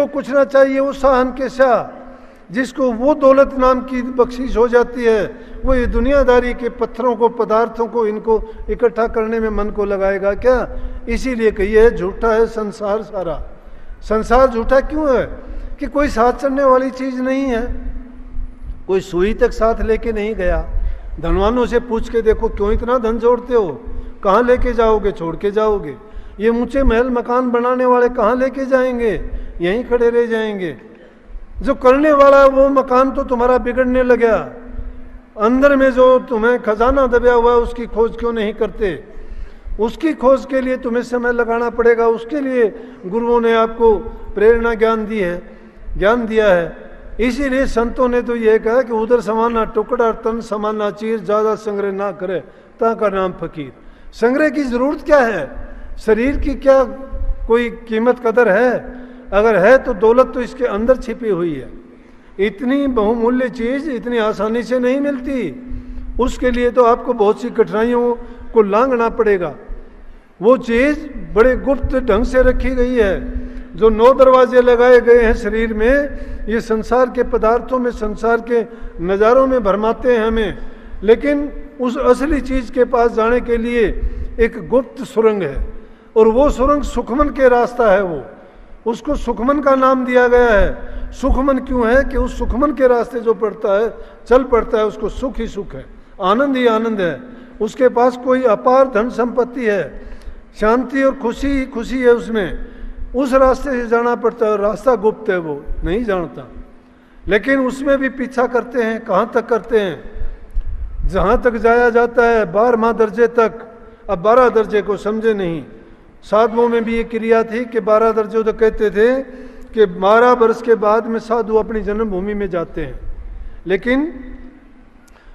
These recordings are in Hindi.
को कुछ ना चाहिए वो साहन के शाह, जिसको वो दौलत नाम की बख्शिश हो जाती है, वो ये दुनियादारी के पत्थरों को, पदार्थों को, इनको इकट्ठा करने में मन को लगाएगा क्या? इसीलिए कहिए है झूठा है संसार सारा। संसार झूठा क्यों है? कि कोई साथ चलने वाली चीज नहीं है, कोई सुई तक साथ लेके नहीं गया। धनवानों से पूछ के देखो क्यों इतना धन जोड़ते हो, कहाँ लेके जाओगे? छोड़ के जाओगे। ये ऊंचे महल मकान बनाने वाले कहाँ लेके जाएंगे? यहीं खड़े रह जाएंगे। जो करने वाला वो मकान तो तुम्हारा बिगड़ने लगा, अंदर में जो तुम्हें खजाना दबा हुआ है उसकी खोज क्यों नहीं करते? उसकी खोज के लिए तुम्हें समय लगाना पड़ेगा, उसके लिए गुरुओं ने आपको प्रेरणा ज्ञान दिया है। इसीलिए संतों ने तो यह कहा कि उधर समाना टुकड़ा तन समाना चीर, ज्यादा संग्रह ना करे ता का नाम फकीर। संग्रह की जरूरत क्या है? शरीर की क्या कोई कीमत कदर है? अगर है तो दौलत तो इसके अंदर छिपी हुई है। इतनी बहुमूल्य चीज इतनी आसानी से नहीं मिलती, उसके लिए तो आपको बहुत सी कठिनाइयों को लांघना पड़ेगा। वो चीज बड़े गुप्त ढंग से रखी गई है। जो 9 दरवाजे लगाए गए हैं शरीर में, ये संसार के पदार्थों में, संसार के नज़ारों में भरमाते हैं हमें, लेकिन उस असली चीज के पास जाने के लिए एक गुप्त सुरंग है, और वो सुरंग सुखमन के रास्ता है। वो उसको सुखमन का नाम दिया गया है। सुखमन क्यों है? कि उस सुखमन के रास्ते जो पड़ता है, चल पड़ता है, उसको सुख ही सुख है, आनंद ही आनंद है। उसके पास कोई अपार धन संपत्ति है, शांति और खुशी ही खुशी है उसमें। उस रास्ते से जाना पड़ता है, रास्ता गुप्त है, वो नहीं जानता। लेकिन उसमें भी पीछा करते हैं। कहाँ तक करते हैं? जहाँ तक जाया जाता है 12वां दर्जे तक। अब 12 दर्जे को समझे नहीं। साधुओं में भी ये क्रिया थी कि 12 दर्जे तो कहते थे कि 12 वर्ष के बाद में साधु अपनी जन्मभूमि में जाते हैं। लेकिन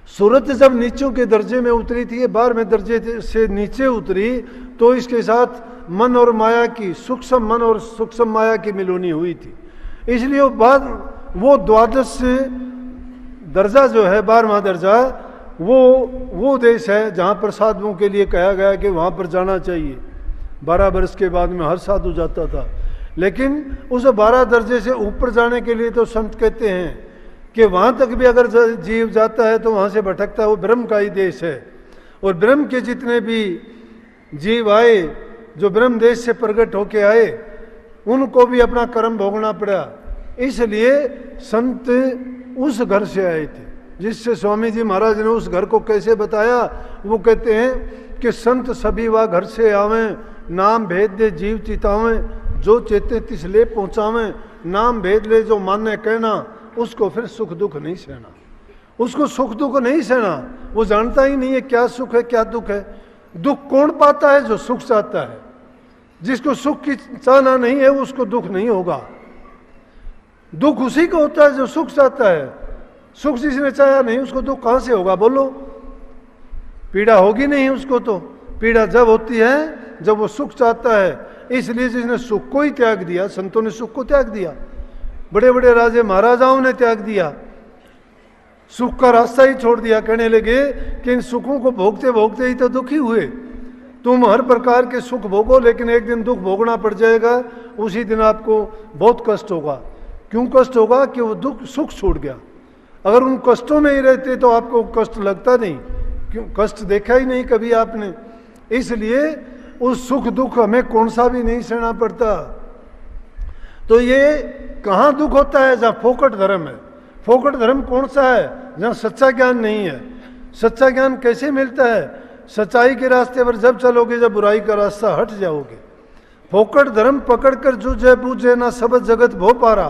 सूरत जब नीचों के दर्जे में उतरी थी, 12वें दर्जे से नीचे उतरी, तो इसके साथ मन और माया की, सूक्ष्म मन और सूक्ष्म माया की मिलोनी हुई थी। इसलिए वो 12 दर्जा जो है, 12वां दर्जा, वो देश है जहाँ पर साधुओं के लिए कहा गया कि वहाँ पर जाना चाहिए। 12 वर्ष के बाद में हर साधु जाता था। लेकिन उस 12 दर्जे से ऊपर जाने के लिए तो संत कहते हैं कि वहाँ तक भी अगर जीव जाता है तो वहाँ से भटकता है। वो ब्रह्म का ही देश है, और ब्रह्म के जितने भी जीव आए, जो ब्रह्म देश से प्रकट होके आए, उनको भी अपना कर्म भोगना पड़ा। इसलिए संत उस घर से आए थे, जिससे स्वामी जी महाराज ने उस घर को कैसे बताया। वो कहते हैं कि संत सभी वह घर से आवें, नाम भेद दे जीव चितावें, जो चेते तिस ले पहुँचावें, नाम भेद ले जो माने कहना, उसको फिर सुख दुख नहीं सहना। उसको सुख दुख नहीं सहना, वो जानता ही नहीं है क्या सुख है क्या दुख है। दुख कौन पाता है? जो सुख चाहता है। जिसको सुख की चाहना नहीं है उसको दुख नहीं होगा। दुख उसी को होता है जो सुख चाहता है। सुख जिसने चाहा नहीं उसको दुख कहां से होगा? बोलो, पीड़ा होगी नहीं उसको। तो पीड़ा जब होती है जब वो सुख चाहता है। इसलिए जिसने सुख को ही त्याग दिया, संतों ने सुख को त्याग दिया, बड़े बड़े राजे महाराजाओं ने त्याग दिया, सुख का रास्ता ही छोड़ दिया। कहने लगे कि इन सुखों को भोगते भोगते ही तो दुखी हुए। तुम हर प्रकार के सुख भोगो, लेकिन एक दिन दुख भोगना पड़ जाएगा, उसी दिन आपको बहुत कष्ट होगा। क्यों कष्ट होगा? कि वो दुख सुख छूट गया। अगर उन कष्टों में ही रहते तो आपको कष्ट लगता नहीं। क्यों? कष्ट देखा ही नहीं कभी आपने। इसलिए उस सुख दुख हमें कौन सा भी नहीं सहना पड़ता। तो ये कहाँ दुख होता है? जहाँ फोकट धर्म है। फोकट धर्म कौन सा है? जहाँ सच्चा ज्ञान नहीं है। सच्चा ज्ञान कैसे मिलता है? सच्चाई के रास्ते पर जब चलोगे, जब बुराई का रास्ता हट जाओगे। फोकट धर्म पकड़कर जूझे बूझे ना सबद जगत भो पारा,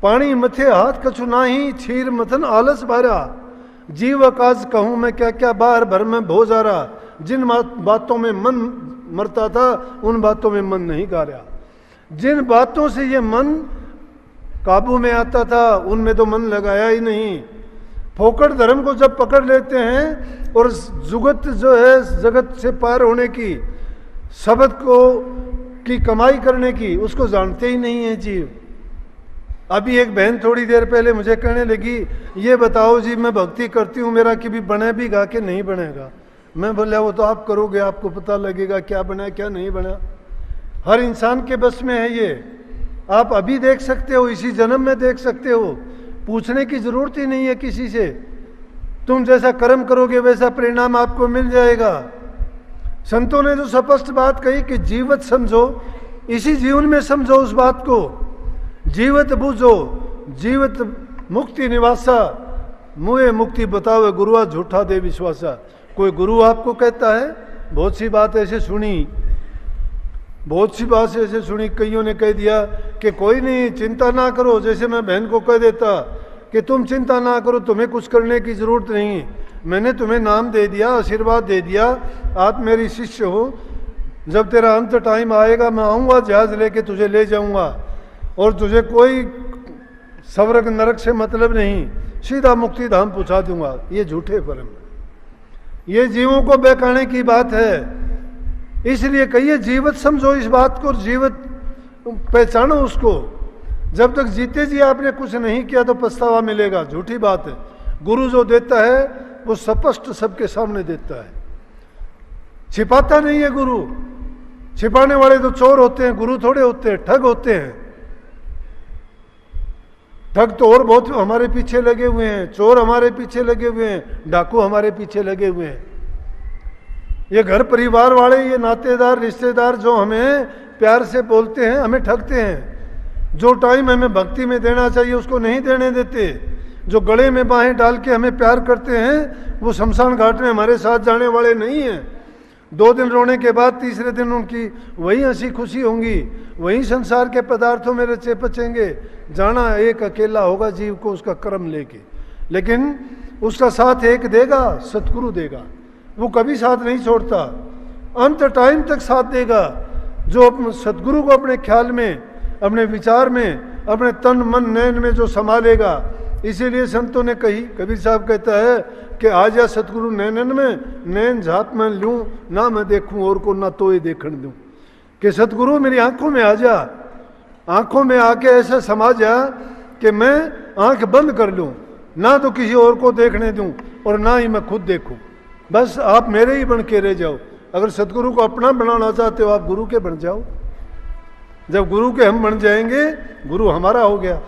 पानी मथे हाथ कछु नाही, छीर मथन आलस बारा, जीव आकाश कहूँ मैं क्या क्या बार भर में भो जा रहा। जिन बातों में मन मरता था उन बातों में मन नहीं गारा। जिन बातों से ये मन काबू में आता था उनमें तो मन लगाया ही नहीं। फोकट धर्म को जब पकड़ लेते हैं और जुगत जो है, जगत से पार होने की, शब्द को की कमाई करने की, उसको जानते ही नहीं है जीव। अभी एक बहन थोड़ी देर पहले मुझे कहने लगी, ये बताओ जी मैं भक्ति करती हूँ, मेरा कभी बने भी गा के नहीं बनेगा। मैं बोला वो तो आप करोगे, आपको पता लगेगा क्या बना क्या नहीं बना। हर इंसान के बस में है ये। आप अभी देख सकते हो, इसी जन्म में देख सकते हो, पूछने की जरूरत ही नहीं है किसी से। तुम जैसा कर्म करोगे वैसा परिणाम आपको मिल जाएगा। संतों ने जो स्पष्ट बात कही कि जीवत समझो, इसी जीवन में समझो उस बात को। जीवत बूझो, जीवत मुक्ति निवासा, मुए मुक्ति बतावे गुरुआ झूठा दे विश्वासा। कोई गुरु आपको कहता है, बहुत सी बात ऐसे सुनी, बहुत सी बात ऐसे सुनी, कईयों ने कह दिया कि कोई नहीं, चिंता ना करो। जैसे मैं बहन को कह देता कि तुम चिंता ना करो, तुम्हें कुछ करने की जरूरत नहीं, मैंने तुम्हें नाम दे दिया, आशीर्वाद दे दिया, आप मेरी शिष्य हो, जब तेरा अंत टाइम आएगा मैं आऊँगा, जहाज लेके तुझे ले जाऊँगा और तुझे कोई स्वर्ग नरक से मतलब नहीं, सीधा मुक्ति धाम पहुँचा दूंगा। ये झूठे परम, ये जीवों को बहकाने की बात है। इसलिए कहिए जीवत समझो इस बात को, जीवत पहचानो उसको। जब तक जीते जी आपने कुछ नहीं किया तो पछतावा मिलेगा, झूठी बात है। गुरु जो देता है वो स्पष्ट सबके सामने देता है, छिपाता नहीं है गुरु। छिपाने वाले तो चोर होते हैं, गुरु थोड़े होते हैं, ठग होते हैं। ठग तो और बहुत हमारे पीछे लगे हुए हैं, चोर हमारे पीछे लगे हुए हैं, डाकू हमारे पीछे लगे हुए हैं। ये घर परिवार वाले, ये नातेदार रिश्तेदार जो हमें प्यार से बोलते हैं, हमें ठगते हैं। जो टाइम हमें भक्ति में देना चाहिए उसको नहीं देने देते। जो गले में बाहें डाल के हमें प्यार करते हैं वो शमशान घाट में हमारे साथ जाने वाले नहीं हैं। 2 दिन रोने के बाद तीसरे दिन उनकी वही हंसी खुशी होंगी, वही संसार के पदार्थों में रचे पचेंगे। जाना एक अकेला होगा जीव को उसका कर्म लेके, लेकिन उसका साथ एक देगा, सतगुरु देगा। वो कभी साथ नहीं छोड़ता, अंत टाइम तक साथ देगा। जो सतगुरु को अपने ख्याल में, अपने विचार में, अपने तन मन नैन में जो संभालेगा। इसीलिए संतों ने कही, कबीर साहब कहता है कि आ जा सतगुरु नैनन में, नैन झात में लूँ ना मैं देखूं और को ना तो ये देखण दूं। कि सतगुरु मेरी आंखों में आ जा, आंखों में आके ऐसा समा जा कि मैं आंख बंद कर लूं, ना तो किसी और को देखने दूं और ना ही मैं खुद देखूं। बस आप मेरे ही बन के रह जाओ। अगर सतगुरु को अपना बनाना चाहते हो आप गुरु के बन जाओ। जब गुरु के हम बन जाएंगे, गुरु हमारा हो गया।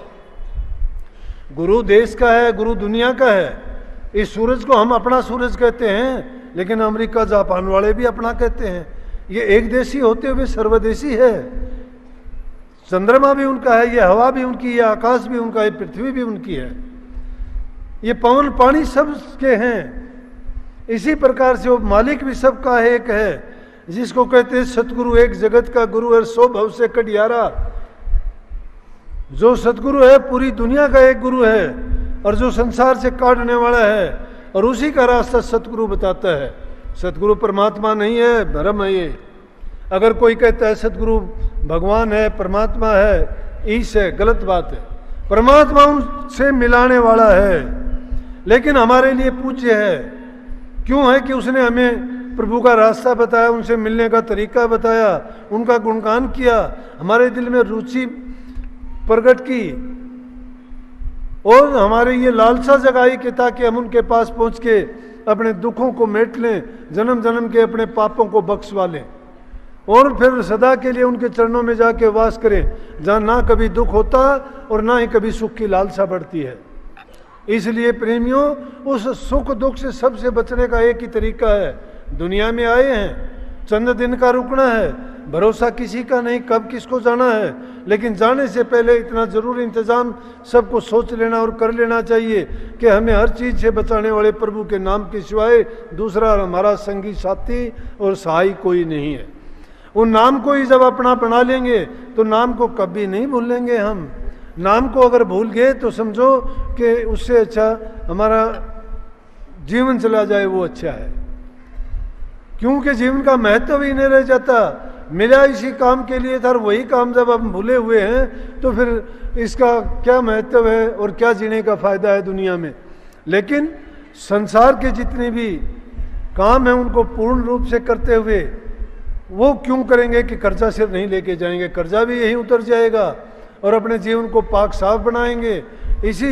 गुरु देश का है, गुरु दुनिया का है। इस सूरज को हम अपना सूरज कहते हैं, लेकिन अमेरिका जापान वाले भी अपना कहते हैं। ये एक देशी होते हुए सर्वदेशी है। चंद्रमा भी उनका है, ये हवा भी उनकी, ये आकाश भी उनका, ये पृथ्वी भी उनकी है, ये पवन पानी सब के हैं। इसी प्रकार से वो मालिक भी सबका एक है, जिसको कहते हैं सतगुरु एक जगत का गुरु है, 100 भव से कटियारा। जो सतगुरु है पूरी दुनिया का एक गुरु है, और जो संसार से काटने वाला है, और उसी का रास्ता सतगुरु बताता है। सतगुरु परमात्मा नहीं है, भ्रम है ये। अगर कोई कहता है सतगुरु भगवान है, परमात्मा है, ईश है, गलत बात है। परमात्मा उनसे मिलाने वाला है, लेकिन हमारे लिए पूज्य है। क्यों है कि उसने हमें प्रभु का रास्ता बताया, उनसे मिलने का तरीका बताया, उनका गुणगान किया, हमारे दिल में रुचि प्रकट की, और हमारे ये लालसा जगाई कि ताकि हम उनके पास पहुंच के अपने दुखों को मेट लें, जन्म जन्म के अपने पापों को बख्शवा लें, और फिर सदा के लिए उनके चरणों में जाके वास करें, जहाँ ना कभी दुख होता और ना ही कभी सुख की लालसा बढ़ती है। इसलिए प्रेमियों, उस सुख दुख से सबसे बचने का एक ही तरीका है। दुनिया में आए हैं, चंद दिन का रुकना है, भरोसा किसी का नहीं कब किसको जाना है, लेकिन जाने से पहले इतना जरूर इंतजाम सबको सोच लेना और कर लेना चाहिए कि हमें हर चीज से बचाने वाले प्रभु के नाम के सिवाय दूसरा हमारा संगी साथी और सहाय कोई नहीं है। उन नाम को ही जब अपना बना लेंगे तो नाम को कभी नहीं भूलेंगे हम। नाम को अगर भूल गए तो समझो कि उससे अच्छा हमारा जीवन चला जाए वो अच्छा है, क्योंकि जीवन का महत्व ही नहीं रह जाता। मिला इसी काम के लिए था, वही काम जब हम भूले हुए हैं तो फिर इसका क्या महत्व है और क्या जीने का फायदा है दुनिया में। लेकिन संसार के जितने भी काम हैं उनको पूर्ण रूप से करते हुए वो क्यों करेंगे कि कर्जा सिर नहीं लेके जाएंगे, कर्जा भी यही उतर जाएगा और अपने जीवन को पाक साफ बनाएंगे। इसी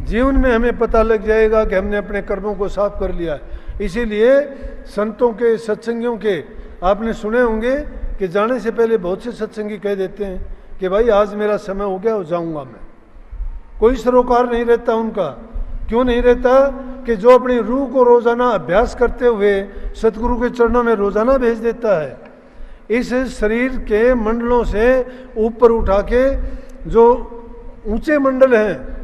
जीवन में हमें पता लग जाएगा कि हमने अपने कर्मों को साफ कर लिया। इसीलिए संतों के सत्संगियों के आपने सुने होंगे कि जाने से पहले बहुत से सत्संगी कह देते हैं कि कि भाई आज मेरा समय हो गया, हो जाऊंगा मैं। कोई सरोकार नहीं रहता उनका। क्यों नहीं रहता? कि जो अपनी रूह को रोजाना अभ्यास करते हुए सतगुरु के चरणों में रोजाना भेज देता है। इस शरीर के मंडलों से ऊपर उठा के जो ऊंचे मंडल हैं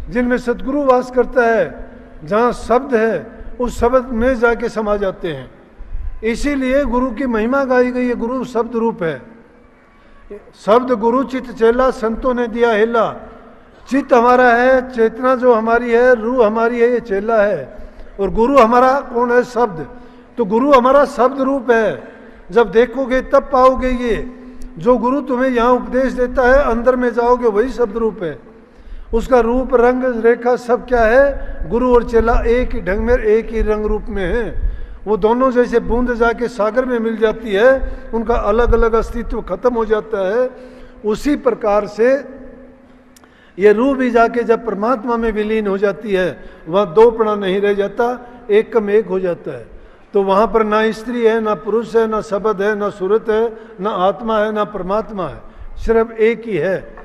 जिनमें सतगुरु वास करता है, जहाँ शब्द है, उस शब्द में जाके समा जाते हैं। इसीलिए गुरु की महिमा गाई गई है। गुरु शब्द रूप है। शब्द गुरु चित चेला, संतों ने दिया हेला। चित्त हमारा है, चेतना जो हमारी है, रूह हमारी है, ये चेला है। और गुरु हमारा कौन है? शब्द। तो गुरु हमारा शब्द रूप है। जब देखोगे तब पाओगे ये। जो गुरु तुम्हें यहाँ उपदेश देता है, अंदर में जाओगे वही शब्द रूप है। उसका रूप, रंग, रेखा सब क्या है? गुरु और चेला एक ही ढंग में, एक ही रंग रूप में है। वो दोनों जैसे बूंद जाके सागर में मिल जाती है, उनका अलग अलग अस्तित्व खत्म हो जाता है। उसी प्रकार से ये रूह भी जाके जब परमात्मा में विलीन हो जाती है, वहाँ दोपड़ा नहीं रह जाता, एक कम एक हो जाता है। तो वहाँ पर ना स्त्री है, ना पुरुष है, ना शब्द है, ना सूरत है, ना आत्मा है, ना परमात्मा है, सिर्फ एक ही है।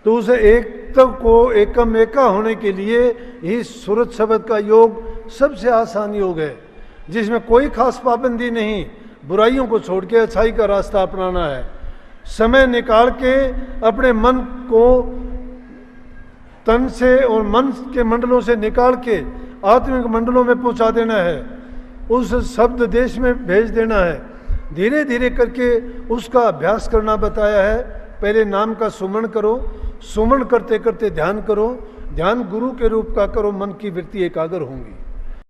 तो उस एकत्व को एकम एका होने के लिए ही सूरत शब्द का योग सबसे आसान योग है, जिसमें कोई खास पाबंदी नहीं। बुराइयों को छोड़ के अच्छाई का रास्ता अपनाना है। समय निकाल के अपने मन को तन से और मन के मंडलों से निकाल के आत्मिक मंडलों में पहुंचा देना है। उस शब्द देश में भेज देना है। धीरे धीरे करके उसका अभ्यास करना बताया है। पहले नाम का सुमरण करो, सुमरण करते करते ध्यान करो, ध्यान गुरु के रूप का करो, मन की वृत्ति एकाग्र होंगी।